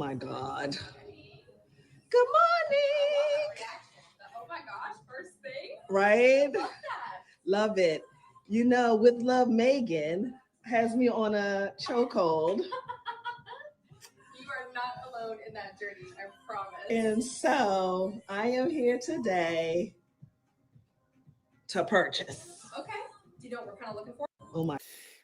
my God. Good morning. Oh my gosh, first thing? Right? Love that. Love it. You know, with love, Megan has me on a chokehold. You are not alone in that journey, I promise. And so I am here today to purchase. Okay. Do you know what we're kind of looking for? Oh my.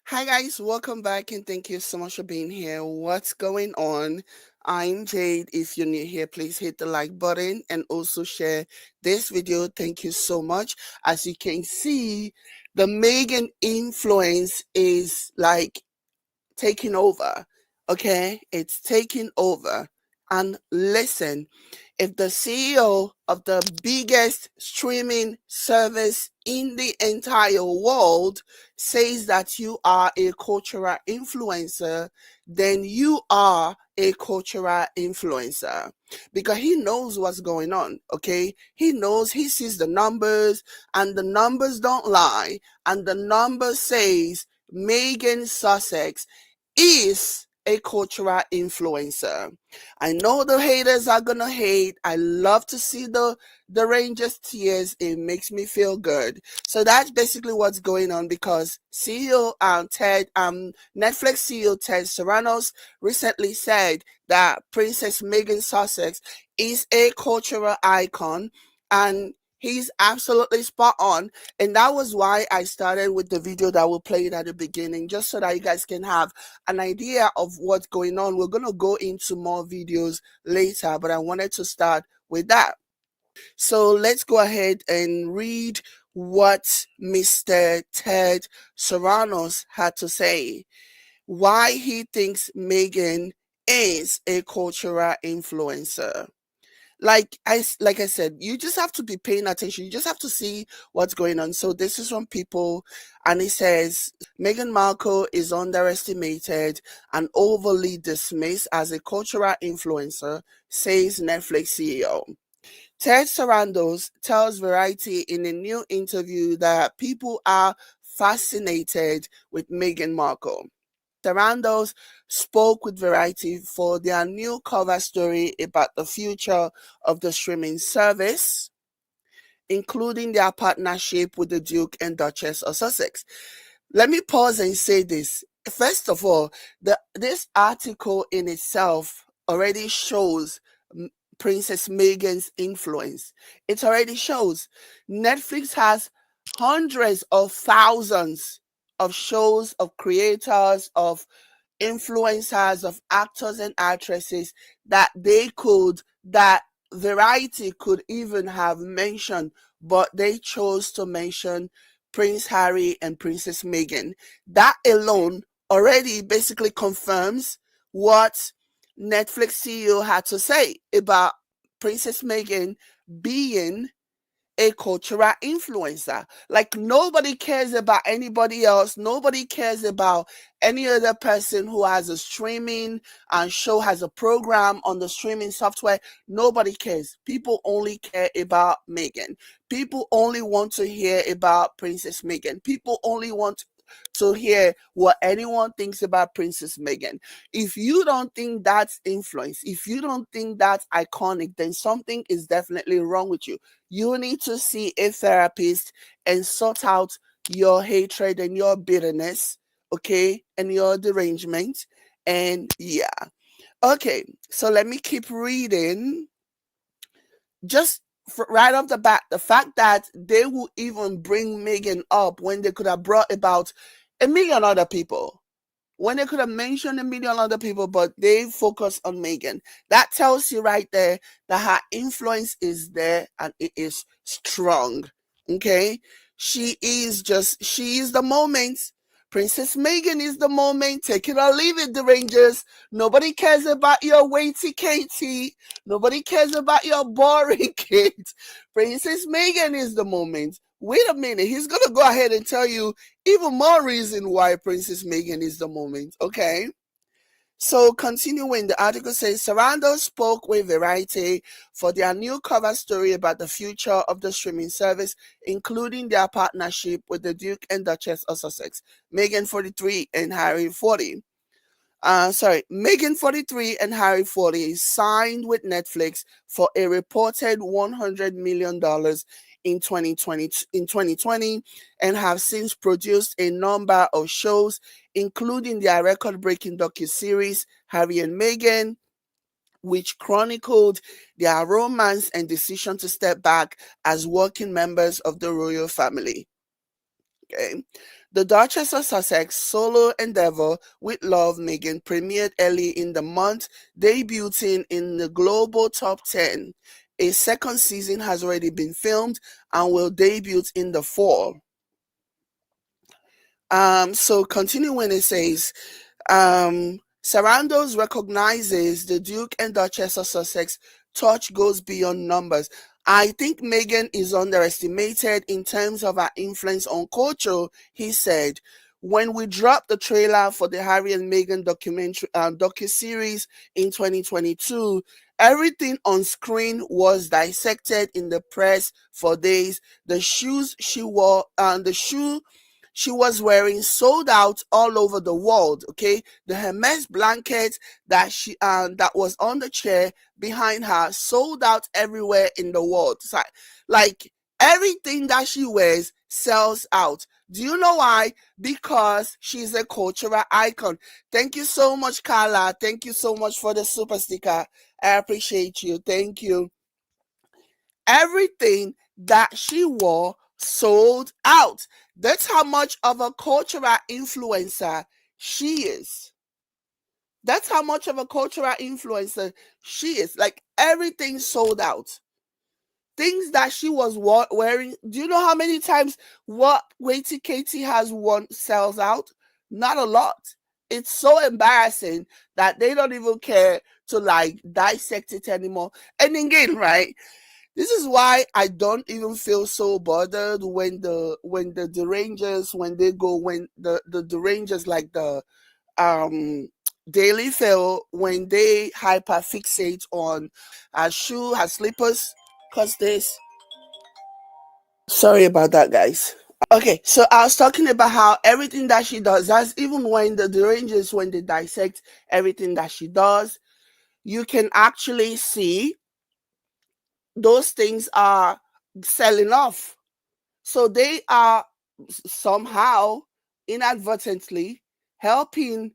Hi guys, welcome back and thank you so much for being here. What's going on? I'm Jade. If you're new here, please hit the like button and also share this video. Thank you so much. As you can see, the Meghan influence is like taking over. Okay? It's taking over. And listen, if the CEO of the biggest streaming service in the entire world says that you are a cultural influencer, then you are a cultural influencer because he knows what's going on. Okay, he knows, he sees the numbers and the numbers don't lie, and the number says Meghan Sussex is a cultural influencer. I know the haters are gonna hate. I love to see the Rangers tears. It makes me feel good. So that's basically what's going on because Netflix CEO Ted Sarandos recently said that Princess Meghan Sussex is a cultural icon, and he's absolutely spot on. And that was why I started with the video that we played at the beginning, just so that you guys can have an idea of what's going on. We're going to go into more videos later, but I wanted to start with that. So let's go ahead and read what Mr. Ted Sarandos had to say, why he thinks Meghan is a cultural influencer. Like I said, you just have to be paying attention. You just have to see what's going on. So this is from People, and it says Meghan Markle is underestimated and overly dismissed as a cultural influencer, says Netflix CEO. Ted Sarandos tells Variety in a new interview that people are fascinated with Meghan Markle. Sarandos spoke with Variety for their new cover story about the future of the streaming service, including their partnership with the Duke and Duchess of Sussex. Let me pause and say this. First of all, this article in itself already shows Princess Meghan's influence. It already shows. Netflix has hundreds of thousands of shows, of creators, of influencers, of actors and actresses that that Variety could even have mentioned, but they chose to mention Prince Harry and Princess Meghan. That alone already basically confirms what Netflix CEO had to say about Princess Meghan being a cultural influencer. Like, nobody cares about anybody else. Nobody cares about any other person who has a streaming and show, has a program on the streaming software. Nobody cares. People only care about Meghan. People only want to hear about Princess Meghan. People only want to hear what anyone thinks about Princess Meghan. If you don't think that's influence, if you don't think that's iconic, then something is definitely wrong with you. You need to see a therapist and sort out your hatred and your bitterness, okay, and your derangement. And yeah. Okay, so let me keep reading. Just right off the bat, the fact that they will even bring Meghan up when they could have brought about a million other people, when they could have mentioned a million other people, but they focus on Meghan. That tells you right there that her influence is there and it is strong. Okay? She is the moment. Princess Meghan is the moment. Take it or leave it, the Rangers. Nobody cares about your weighty Katie. Nobody cares about your boring Kate. Princess Meghan is the moment. Wait a minute. He's going to go ahead and tell you even more reason why Princess Meghan is the moment. Okay? So continuing, the article says Sarandos spoke with Variety for their new cover story about the future of the streaming service, including their partnership with the Duke and Duchess of Sussex, Meghan 43 and Harry 40. Meghan 43 and Harry 40 signed with Netflix for a reported $100 million in 2020 and have since produced a number of shows, including their record-breaking docuseries Harry and Meghan, which chronicled their romance and decision to step back as working members of the royal family. Okay. The Duchess of Sussex solo endeavor with Love Meghan premiered early in the month, debuting in the global top 10. A second season has already been filmed and will debut in the fall. So continuing, it says, Sarandos recognizes the Duke and Duchess of Sussex touch goes beyond numbers. I think Meghan is underestimated in terms of her influence on culture, he said. When we dropped the trailer for the Harry and Meghan docuseries in 2022, everything on screen was dissected in the press for days. The shoes she wore, the shoe she was wearing sold out all over the world. Okay, the Hermes blanket that was on the chair behind her sold out everywhere in the world. So, like everything that she wears sells out. Do you know why? Because she's a cultural icon. Thank you so much, Carla. Thank you so much for the super sticker. I appreciate you. Thank you. Everything that she wore sold out. That's how much of a cultural influencer she is. That's how much of a cultural influencer she is. Like everything sold out. Things that she was wearing. Do you know how many times what Waity Katie has worn sells out? Not a lot. It's so embarrassing that they don't even care to like dissect it anymore. And again, right? This is why I don't even feel so bothered when the derangers when the derangers like the Daily Fail when they hyperfixate on her shoe, her slippers, cause this. Sorry about that, guys. Okay, so I was talking about how everything that she does, that's even when the derangers when they dissect everything that she does, you can actually see those things are selling off. So they are somehow inadvertently helping,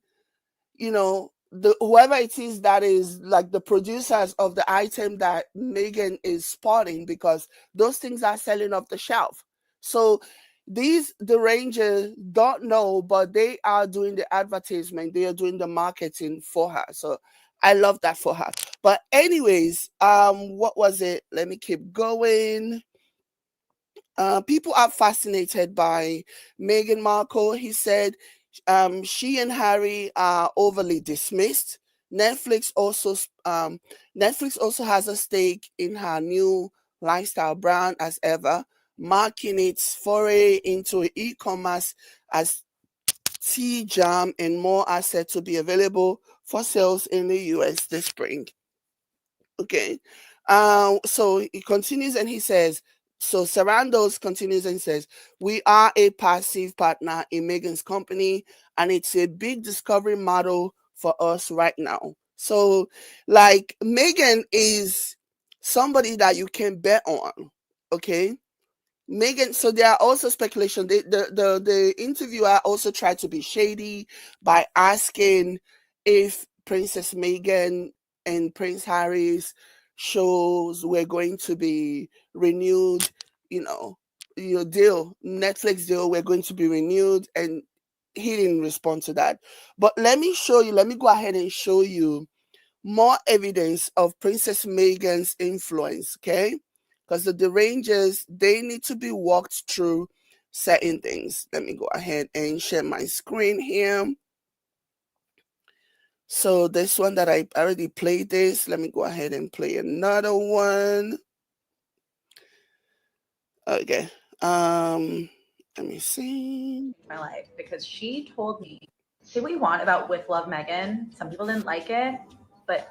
the whoever it is that is like the producers of the item that Meghan is spotting, because those things are selling off the shelf. So the Rangers don't know, but they are doing the advertisement, they are doing the marketing for her. So I love that for her. But anyways, what was it? Let me keep going. People are fascinated by Meghan Markle. He said she and Harry are overly dismissed. Netflix also um, Netflix also has a stake in her new lifestyle brand as ever, marking its foray into e-commerce as tea, jam, and more are set to be available for sales in the US this spring. Okay. So he continues and he says, so Sarandos continues and says, we are a passive partner in Meghan's company, and it's a big discovery model for us right now. So, like, Meghan is somebody that you can bet on. Okay. Meghan, so there are also speculation. The interviewer also tried to be shady by asking if Princess Meghan and Prince Harry's shows were going to be renewed, you know, your deal, Netflix deal, were going to be renewed, and he didn't respond to that. But let me go ahead and show you more evidence of Princess Meghan's influence, okay? Because the derangers, they need to be walked through certain things. Let me go ahead and share my screen here. So this one that I already played this, let me go ahead and play another one. Okay. Let me see. My life because she told me, say what you want about With Love Meghan. Some people didn't like it, but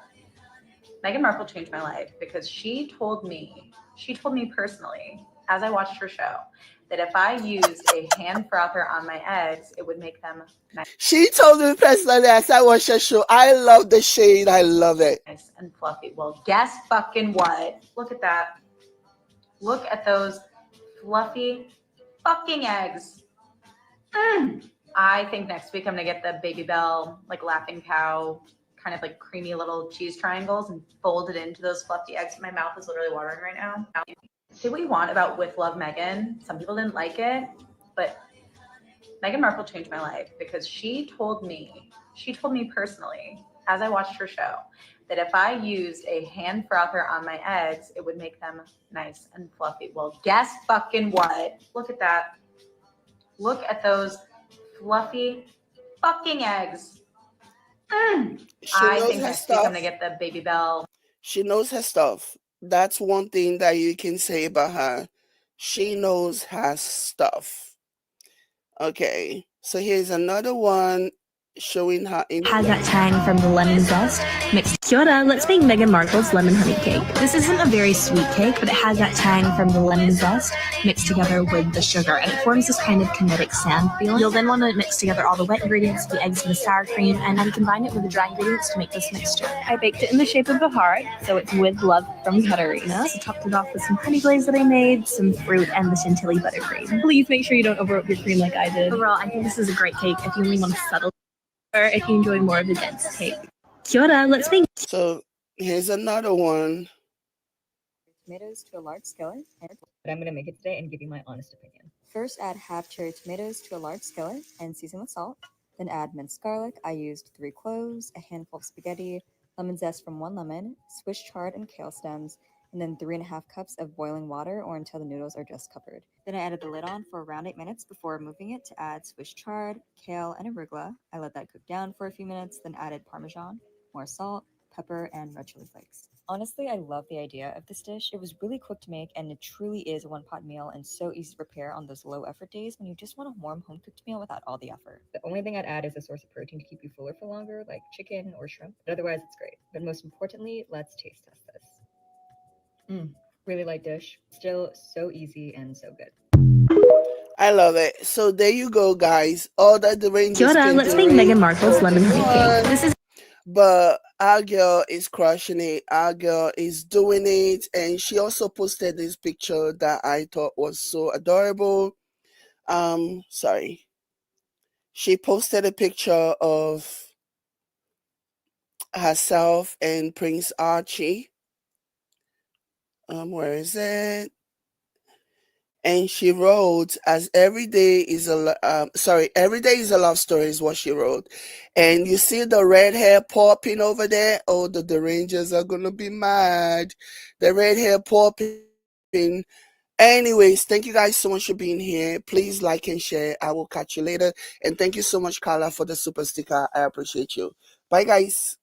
Meghan Markle changed my life because she told me personally as I watched her show, that if I used a hand frother on my eggs, it would make them She told me personally as I watched her show, I love the shade. I love it. nice and fluffy. Well, guess fucking what? Look at that. Look at those fluffy fucking eggs. I think next week I'm gonna get the Baby Bell, like Laughing Cow, kind of like creamy little cheese triangles and fold it into those fluffy eggs. My mouth is literally watering right now. Say what you want about With Love Meghan. Some people didn't like it, but Meghan Markle changed my life because she told me personally, as I watched her show, that if I used a hand frother on my eggs, it would make them nice and fluffy. Well, guess fucking what? Look at that. Look at those fluffy fucking eggs. I think next week I'm gonna get the Baby Bell. She knows her stuff. That's one thing that you can say about her. She knows her stuff. Okay, so here's another one showing her in has that tang from the lemon zest mixed. Kia ora, let's make Meghan Markle's lemon honey cake. This isn't a very sweet cake, but it has that tang from the lemon zest mixed together with the sugar, and it forms this kind of kinetic sand feeling. You'll then want to mix together all the wet ingredients, the eggs and the sour cream, and then combine it with the dry ingredients to make this mixture. I baked it in the shape of a heart, so it's with love from Katarina. So topped it off with some honey glaze that I made, some fruit, and the chantilly buttercream. Please make sure you don't overwork your cream like I did. Overall, I think this is a great cake if you only want to settle, or if you enjoy more of the dense cake. Kia ora, let's make. So here's another one. Tomatoes to a large skillet. But I'm going to make it today and give you my honest opinion. First, add half cherry tomatoes to a large skillet and season with salt. Then add minced garlic. I used 3 cloves, a handful of spaghetti, lemon zest from 1 lemon, Swiss chard and kale stems, and then 3.5 cups of boiling water or until the noodles are just covered. Then I added the lid on for around 8 minutes before moving it to add Swiss chard, kale, and arugula. I let that cook down for a few minutes, then added Parmesan, more salt, pepper, and red chili flakes. Honestly, I love the idea of this dish. It was really quick to make, and it truly is a one-pot meal and so easy to prepare on those low-effort days when you just want a warm home-cooked meal without all the effort. The only thing I'd add is a source of protein to keep you fuller for longer, like chicken or shrimp. But otherwise, it's great. But most importantly, let's taste test this. Really light dish. Still so easy and so good. I love it. So there you go, guys. All that the Rangers Kia ora, let's make Meghan Markle's lemon honey cake. This is. But our girl is crushing it. Our girl is doing it. And she also posted this picture that I thought was so adorable. She posted a picture of herself and Prince Archie. Where is it? And she wrote, every day is a love story is what she wrote. And you see the red hair popping over there. Oh, the Rangers are going to be mad. The red hair popping. Anyways, thank you guys so much for being here. Please like and share. I will catch you later. And thank you so much, Carla, for the super sticker. I appreciate you. Bye, guys.